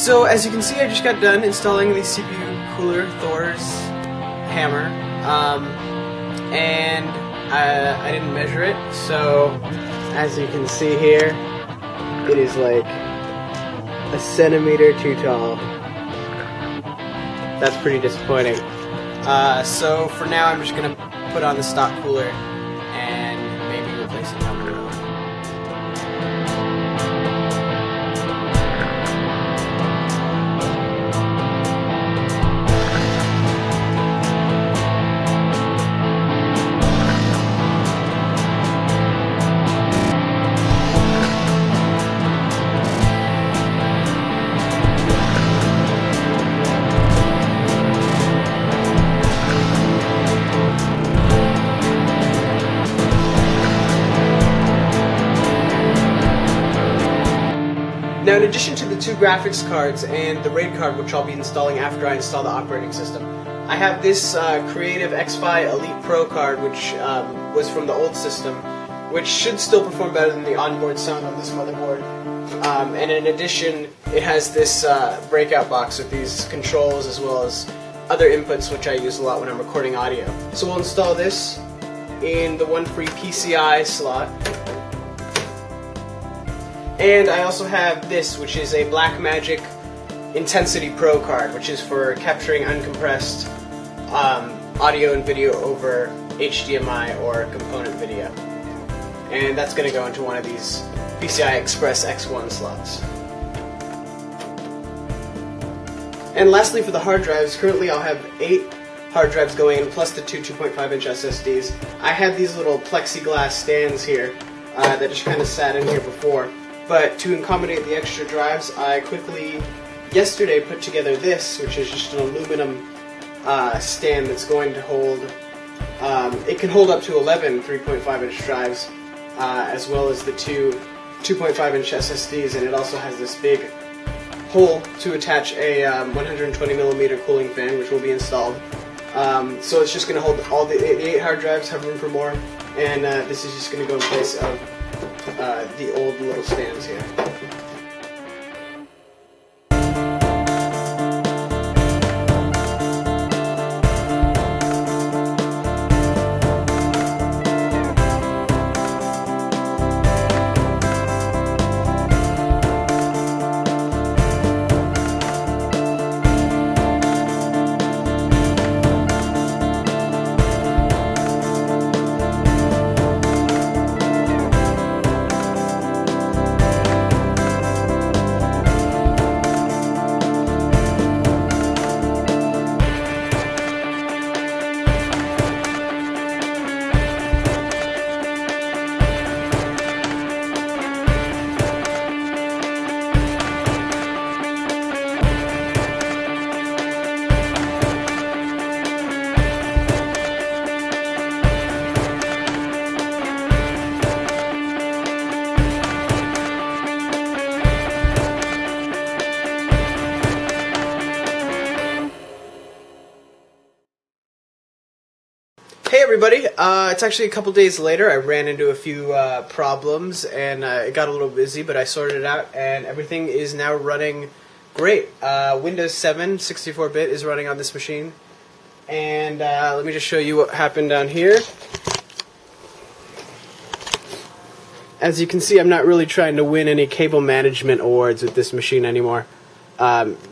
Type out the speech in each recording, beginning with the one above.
So as you can see, I just got done installing the CPU cooler Thor's hammer, and I didn't measure it, so as you can see here, it is like a centimeter too tall. That's pretty disappointing. So for now, I'm just gonna put on the stock cooler and maybe replace it down the road. Now, in addition to the two graphics cards and the RAID card, which I'll be installing after I install the operating system, I have this Creative X-Fi Elite Pro card, which was from the old system, which should still perform better than the onboard sound on this motherboard. And in addition, it has this breakout box with these controls as well as other inputs, which I use a lot when I'm recording audio. So we'll install this in the one free PCI slot. And I also have this, which is a Blackmagic Intensity Pro card, which is for capturing uncompressed audio and video over HDMI or component video. And that's going to go into one of these PCI Express X1 slots. And lastly, for the hard drives, currently I'll have 8 hard drives going in, plus the two 2.5-inch SSDs. I had these little plexiglass stands here that just kind of sat in here before. But to accommodate the extra drives, I quickly, yesterday, put together this, which is just an aluminum stand that's going to hold, it can hold up to 11 3.5-inch drives, as well as the two 2.5-inch SSDs, and it also has this big hole to attach a 120mm cooling fan, which will be installed. So it's just going to hold all the 8 hard drives, have room for more, and this is just going to go in place of the old little stands here. Hey everybody, it's actually a couple days later. I ran into a few problems and it got a little busy, but I sorted it out and everything is now running great. Windows 7 64-bit is running on this machine, and let me just show you what happened down here. As you can see, I'm not really trying to win any cable management awards with this machine anymore.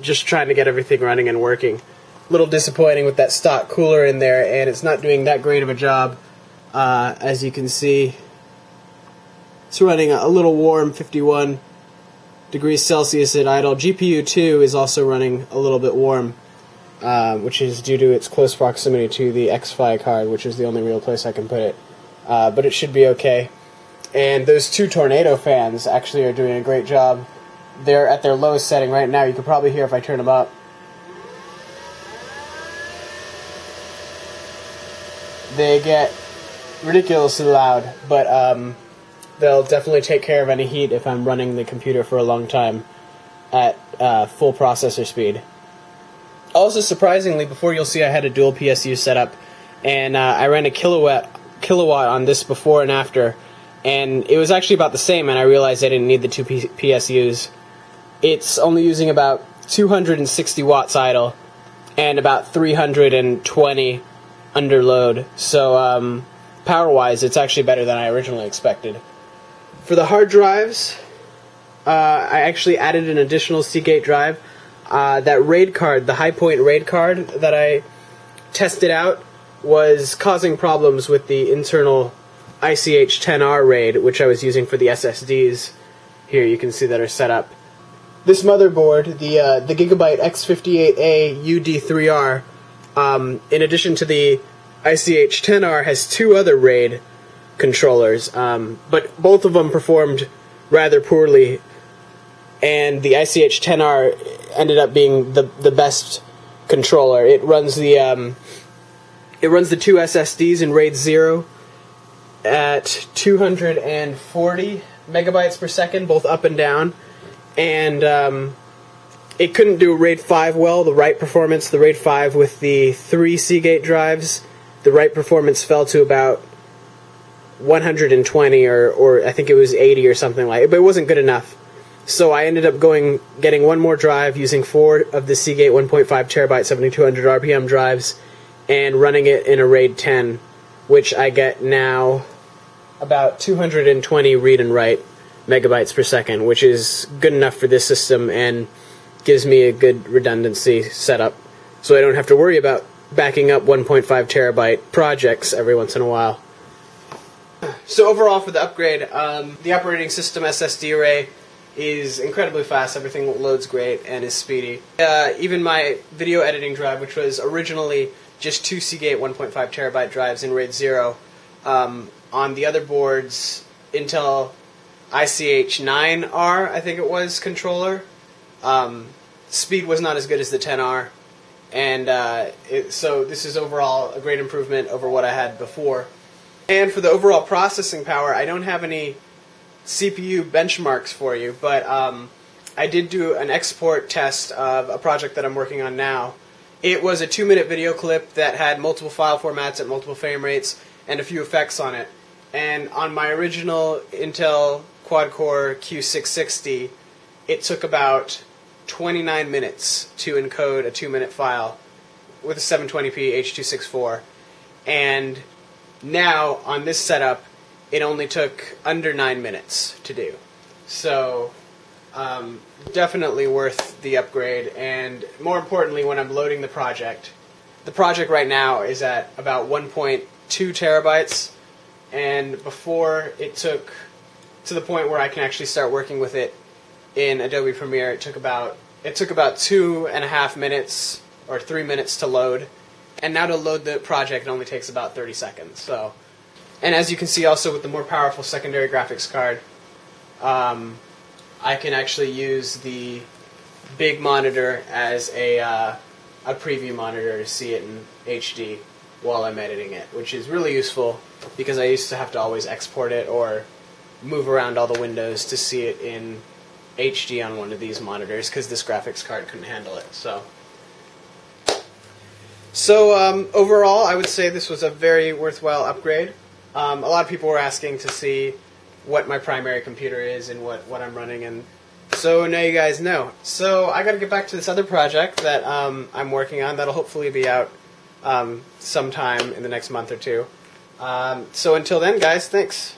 Just trying to get everything running and working. Little disappointing with that stock cooler in there, and it's not doing that great of a job. As you can see, it's running a little warm, 51 degrees Celsius at idle. GPU 2 is also running a little bit warm, which is due to its close proximity to the X-Fi card, which is the only real place I can put it. But it should be okay. And those two tornado fans actually are doing a great job. They're at their lowest setting right now. You can probably hear if I turn them up. They get ridiculously loud, but they'll definitely take care of any heat if I'm running the computer for a long time at full processor speed. Also, surprisingly, before you'll see I had a dual PSU set up, and I ran a kilowatt on this before and after, and it was actually about the same, and I realized I didn't need the two PSUs. It's only using about 260 watts idle and about 320 under load. So power-wise, it's actually better than I originally expected. For the hard drives, I actually added an additional Seagate drive. That RAID card, the Highpoint RAID card that I tested out, was causing problems with the internal ICH-10R RAID, which I was using for the SSDs. Here you can see that are set up. This motherboard, the Gigabyte X58A UD3R, in addition to the ICH-10R, has two other RAID controllers, but both of them performed rather poorly, and the ICH-10R ended up being the best controller. It runs the two SSDs in RAID 0 at 240 megabytes per second, both up and down, and it couldn't do RAID 5 well, the write performance. The RAID 5 with the 3 Seagate drives, the write performance fell to about 120 or I think it was 80 or something like it, but it wasn't good enough. So I ended up getting one more drive using 4 of the Seagate 1.5 terabyte 7200 RPM drives and running it in a RAID 10, which I get now about 220 read and write megabytes per second, which is good enough for this system and gives me a good redundancy setup, so I don't have to worry about backing up 1.5 terabyte projects every once in a while. So overall for the upgrade, the operating system SSD array is incredibly fast, everything loads great and is speedy. Even my video editing drive, which was originally just 2 Seagate 1.5 terabyte drives in RAID 0, on the other boards, Intel ICH-9R, I think it was, controller, speed was not as good as the 10R, and so this is overall a great improvement over what I had before. And for the overall processing power, I don't have any CPU benchmarks for you, but I did do an export test of a project that I'm working on now. It was a 2-minute video clip that had multiple file formats at multiple frame rates and a few effects on it. And on my original Intel quad-core Q660, it took about 29 minutes to encode a 2-minute file with a 720p H.264. And now, on this setup, it only took under 9 minutes to do. So, definitely worth the upgrade, and more importantly, when I'm loading the project right now is at about 1.2 terabytes, and before it took to the point where I can actually start working with it in Adobe Premiere, it took about 2.5 minutes or 3 minutes to load, and now to load the project it only takes about 30 seconds. So, and as you can see also with the more powerful secondary graphics card, I can actually use the big monitor as a preview monitor to see it in HD while I'm editing it, which is really useful because I used to have to always export it or move around all the windows to see it in HD on one of these monitors because this graphics card couldn't handle it. So overall, I would say this was a very worthwhile upgrade. A lot of people were asking to see what my primary computer is and what I'm running, and so now you guys know. So I got to get back to this other project that I'm working on that'll hopefully be out sometime in the next month or two. So until then, guys, thanks.